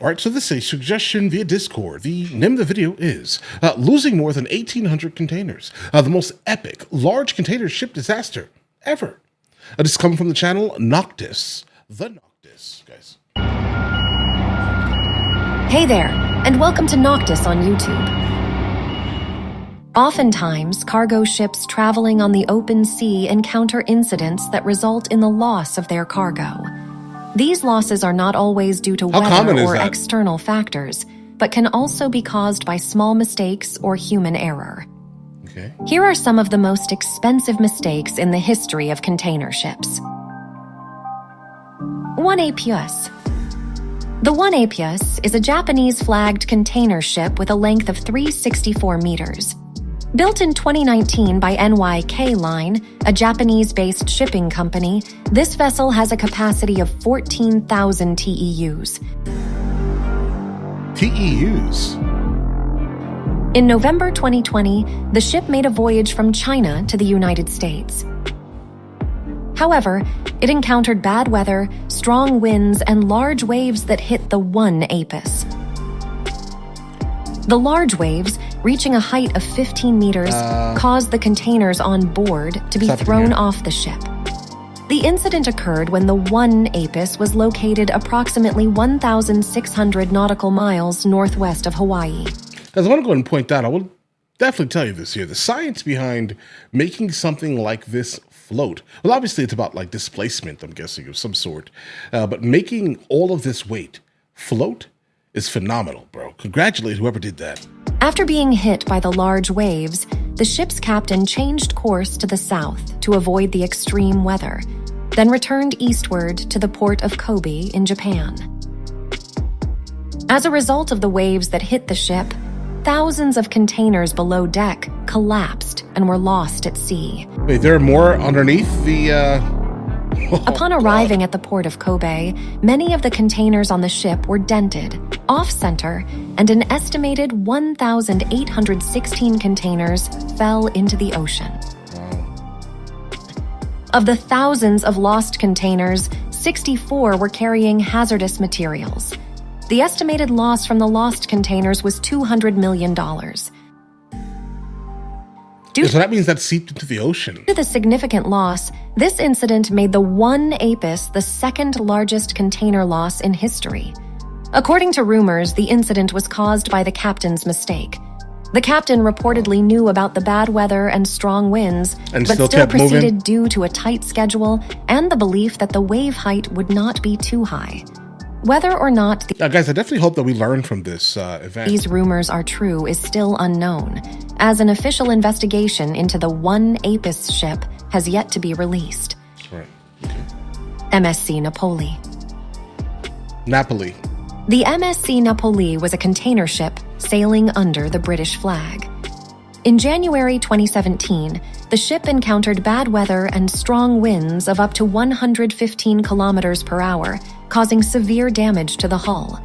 All right, so this is a suggestion via Discord. The name of the video is losing more than 1,800 containers. The most epic large container ship disaster ever. This is coming from the channel Noctis. The Noctis, guys. Hey there, and welcome to Noctis on YouTube. Oftentimes, cargo ships traveling on the open sea encounter incidents that result in the loss of their cargo. These losses are not always due to weather or external factors, but can also be caused by small mistakes or human error. Okay. Here are some of the most expensive mistakes in the history of container ships. One Apus. The One Apus is a Japanese-flagged container ship with a length of 364 meters. Built in 2019 by NYK Line, a Japanese-based shipping company, this vessel has a capacity of 14,000 TEUs. TEUs? In November 2020, the ship made a voyage from China to the United States. However, it encountered bad weather, strong winds, and large waves that hit the One Apus. The large waves, reaching a height of 15 meters, caused the containers on board to be thrown off the ship. The incident occurred when the One Apus was located approximately 1,600 nautical miles northwest of Hawaii. As I want to go ahead and point out, I will definitely tell you this here. The science behind making something like this float. Well, obviously it's about like displacement, I'm guessing, of some sort. But making all of this weight float is phenomenal, bro. Congratulate whoever did that. After being hit by the large waves, the ship's captain changed course to the south to avoid the extreme weather, then returned eastward to the port of Kobe in Japan. As a result of the waves that hit the ship, thousands of containers below deck collapsed and were lost at sea. Wait, there are more underneath the, Upon arriving at the port of Kobe, many of the containers on the ship were dented, off-center, and an estimated 1,816 containers fell into the ocean. Of the thousands of lost containers, 64 were carrying hazardous materials. The estimated loss from the lost containers was $200 million. So that means that seeped into the ocean. Due to the significant loss, this incident made the One Apus the second largest container loss in history. According to rumors, the incident was caused by the captain's mistake. The captain reportedly knew about the bad weather and strong winds, but still proceeded due to a tight schedule and the belief that the wave height would not be too high. Whether or not guys, I definitely hope that we learn from this event. These rumors are true is still unknown, as an official investigation into the One Apus ship has yet to be released. Right. Okay. MSC Napoli. Napoli. The MSC Napoli was a container ship sailing under the British flag. In January 2017, the ship encountered bad weather and strong winds of up to 115 kilometers per hour, causing severe damage to the hull.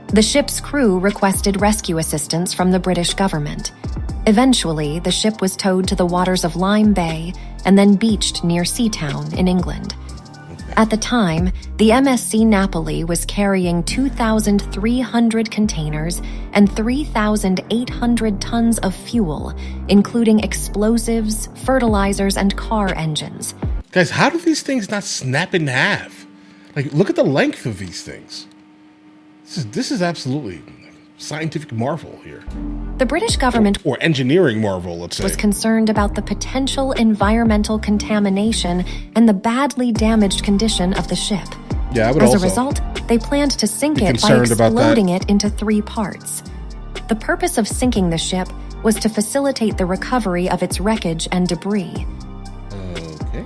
The ship's crew requested rescue assistance from the British government. Eventually, the ship was towed to the waters of Lyme Bay and then beached near Seatown in England. At the time, the MSC Napoli was carrying 2,300 containers and 3,800 tons of fuel, including explosives, fertilizers, and car engines. Guys, how do these things not snap in half? Like, look at the length of these things. This is absolutely scientific marvel here. The British government, or engineering marvel, let's say, was concerned about the potential environmental contamination and the badly damaged condition of the ship. Yeah, I would As a result, they planned to sink it by exploding it into 3 parts. The purpose of sinking the ship was to facilitate the recovery of its wreckage and debris. Okay.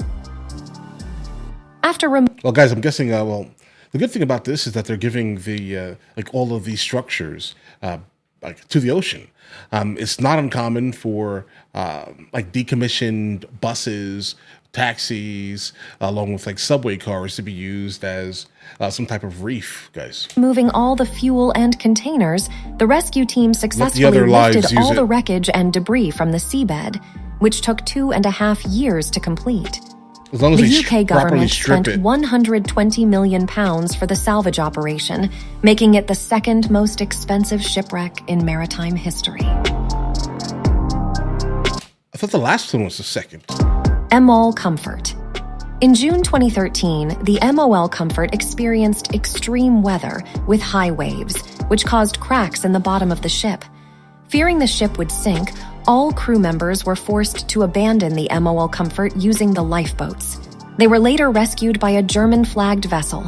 Well, guys, I'm guessing, the good thing about this is that they're giving the, all of these structures, to the ocean. It's not uncommon for, decommissioned buses, taxis, along with, subway cars to be used as some type of reef, guys. Moving all the fuel and containers, the rescue team successfully lifted all the wreckage and debris from the seabed, which took 2.5 years to complete. As long as The they UK properly government strip spent it. £120 million for the salvage operation, making it the second most expensive shipwreck in maritime history. I thought the last one was the second. MOL Comfort. In June 2013, the MOL Comfort experienced extreme weather with high waves, which caused cracks in the bottom of the ship. Fearing the ship would sink, all crew members were forced to abandon the MOL Comfort using the lifeboats. They were later rescued by a German-flagged vessel.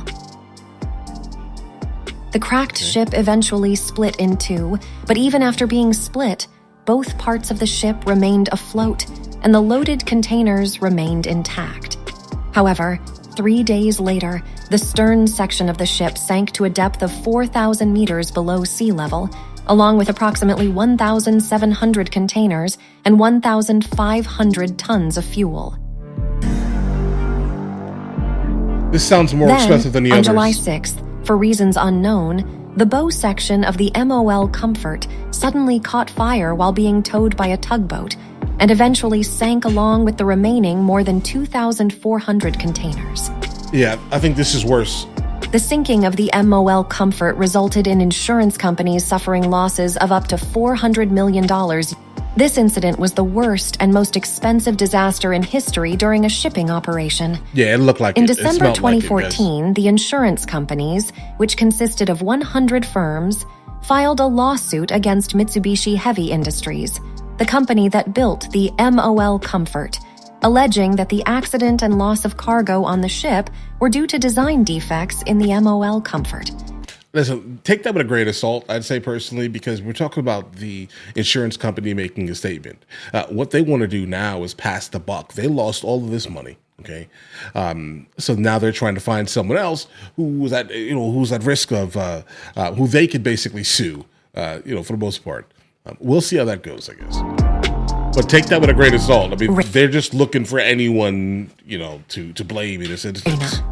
The cracked ship eventually split in two, but even after being split, both parts of the ship remained afloat, and the loaded containers remained intact. However, 3 days later, the stern section of the ship sank to a depth of 4,000 meters below sea level, along with approximately 1,700 containers and 1,500 tons of fuel. This sounds more expensive than the on others. July 6th, for reasons unknown, the bow section of the MOL Comfort suddenly caught fire while being towed by a tugboat, and eventually sank along with the remaining more than 2,400 containers. Yeah, I think this is worse. The sinking of the MOL Comfort resulted in insurance companies suffering losses of up to $400 million. This incident was the worst and most expensive disaster in history during a shipping operation. Yeah, it looked like In it. December It smelled like it, 2014, the insurance companies, which consisted of 100 firms, filed a lawsuit against Mitsubishi Heavy Industries, the company that built the MOL Comfort, alleging that the accident and loss of cargo on the ship were due to design defects in the MOL Comfort. Listen, take that with a grain of salt, I'd say personally, because we're talking about the insurance company making a statement. What they want to do now is pass the buck. They lost all of this money. Okay, so now they're trying to find someone else who's at risk of who they could basically sue. For the most part, we'll see how that goes, I guess. But take that with a grain of salt. I mean, they're just looking for anyone to blame in this instance.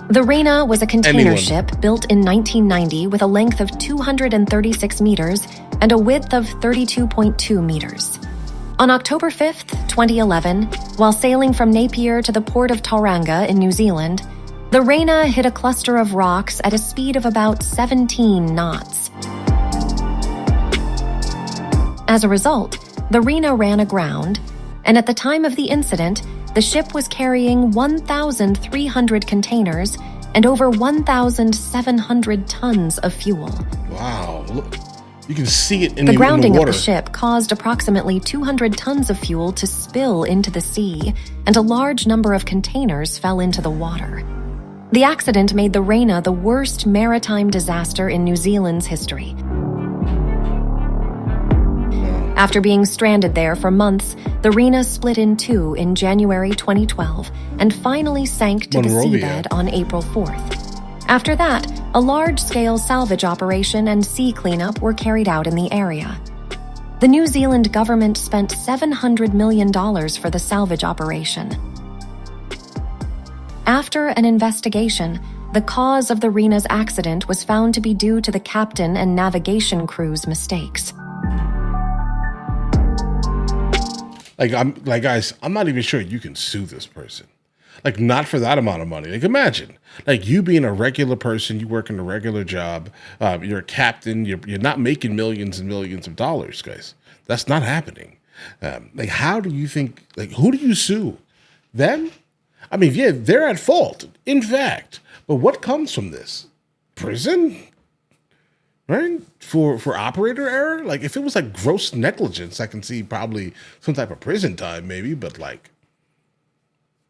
The Rena was a container ship built in 1990 with a length of 236 meters and a width of 32.2 meters. On October 5th, 2011, while sailing from Napier to the port of Tauranga in New Zealand, the Rena hit a cluster of rocks at a speed of about 17 knots. As a result, the Rena ran aground, and at the time of the incident, the ship was carrying 1,300 containers and over 1,700 tons of fuel. Wow. Look, you can see it in the the grounding water. of the ship caused approximately 200 tons of fuel to spill into the sea, and a large number of containers fell into the water. The accident made the Rena the worst maritime disaster in New Zealand's history. After being stranded there for months, the Rena split in two in January 2012 and finally sank to the seabed on April 4th. After that, a large-scale salvage operation and sea cleanup were carried out in the area. The New Zealand government spent $700 million for the salvage operation. After an investigation, the cause of the Rena's accident was found to be due to the captain and navigation crew's mistakes. Guys, I'm not even sure you can sue this person. Not for that amount of money. Imagine, you being a regular person, you work in a regular job, you're a captain, you're not making millions and millions of dollars, guys. That's not happening. How do you think, who do you sue? Them? I mean, yeah, they're at fault, in fact. But what comes from this? Prison? Right? For operator error? If it was gross negligence, I can see probably some type of prison time maybe, but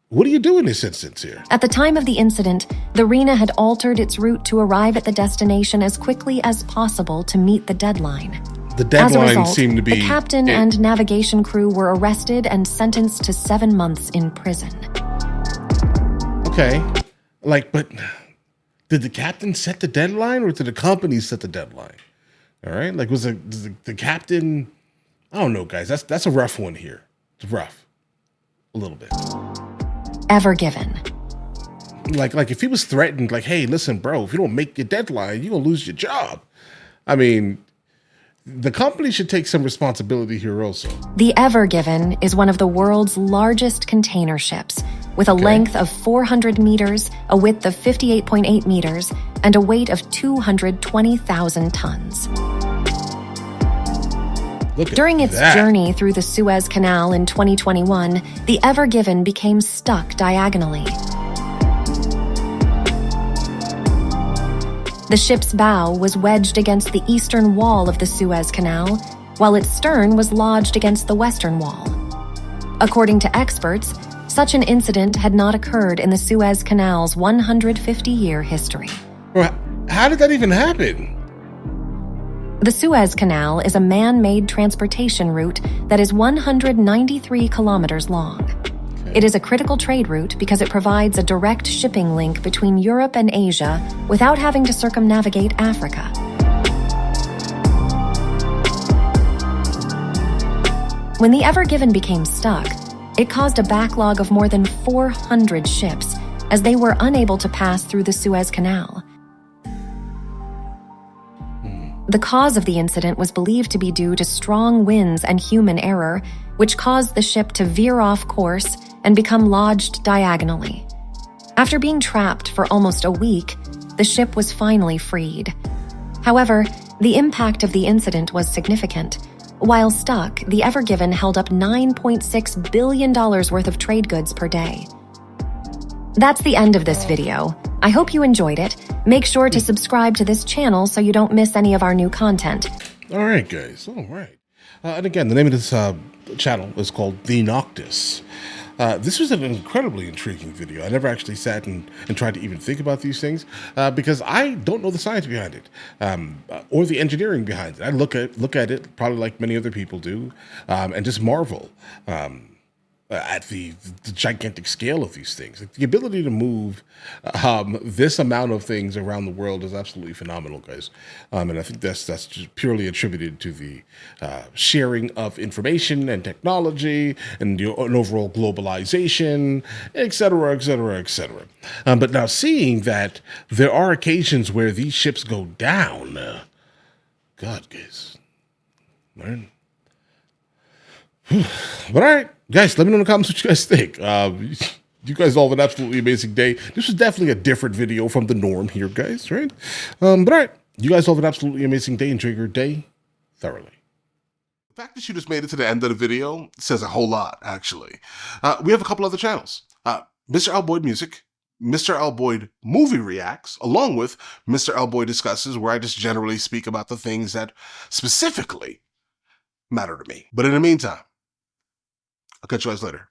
what do you do in this instance here? At the time of the incident, the Rena had altered its route to arrive at the destination as quickly as possible to meet the deadline. The deadline as a result, seemed to be... the captain and navigation crew were arrested and sentenced to 7 months in prison. Okay. But did the captain set the deadline or did the company set the deadline? All right. Was the captain... I don't know, guys. That's a rough one here. It's rough. A little bit. Ever given. If he was threatened, hey, listen, bro, if you don't make your deadline, you're going to lose your job. I mean, the company should take some responsibility here also. The Ever Given is one of the world's largest container ships, with a length of 400 meters, a width of 58.8 meters, and a weight of 220,000 tons. During its journey through the Suez Canal in 2021, the Ever Given became stuck diagonally. The ship's bow was wedged against the eastern wall of the Suez Canal, while its stern was lodged against the western wall. According to experts, such an incident had not occurred in the Suez Canal's 150-year history. How did that even happen? The Suez Canal is a man-made transportation route that is 193 kilometers long. It is a critical trade route because it provides a direct shipping link between Europe and Asia without having to circumnavigate Africa. When the Ever Given became stuck, it caused a backlog of more than 400 ships as they were unable to pass through the Suez Canal. The cause of the incident was believed to be due to strong winds and human error, which caused the ship to veer off course and become lodged diagonally. After being trapped for almost a week, the ship was finally freed. However, the impact of the incident was significant. While stuck, the Ever Given held up $9.6 billion worth of trade goods per day. That's the end of this video. I hope you enjoyed it. Make sure to subscribe to this channel so you don't miss any of our new content. All right, guys. All right. And again, the name of this channel is called The Noctis. This was an incredibly intriguing video. I never actually sat and tried to even think about these things because I don't know the science behind it or the engineering behind it. I look at it probably like many other people do and just marvel at the gigantic scale of these things. The ability to move this amount of things around the world is absolutely phenomenal, guys. And I think that's just purely attributed to the sharing of information and technology and an overall globalization, et cetera, et cetera, et cetera. But now seeing that there are occasions where these ships go down, God, guys, man. But all right, guys, let me know in the comments what you guys think. You guys all have an absolutely amazing day. This was definitely a different video from the norm here, guys, right? But all right, you guys all have an absolutely amazing day. Enjoy your day thoroughly. The fact that you just made it to the end of the video says a whole lot, actually. We have a couple other channels. MrLboyd Music, MrLboyd Movie Reacts, along with MrLboyd Discusses, where I just generally speak about the things that specifically matter to me. But in the meantime, I'll catch you guys later.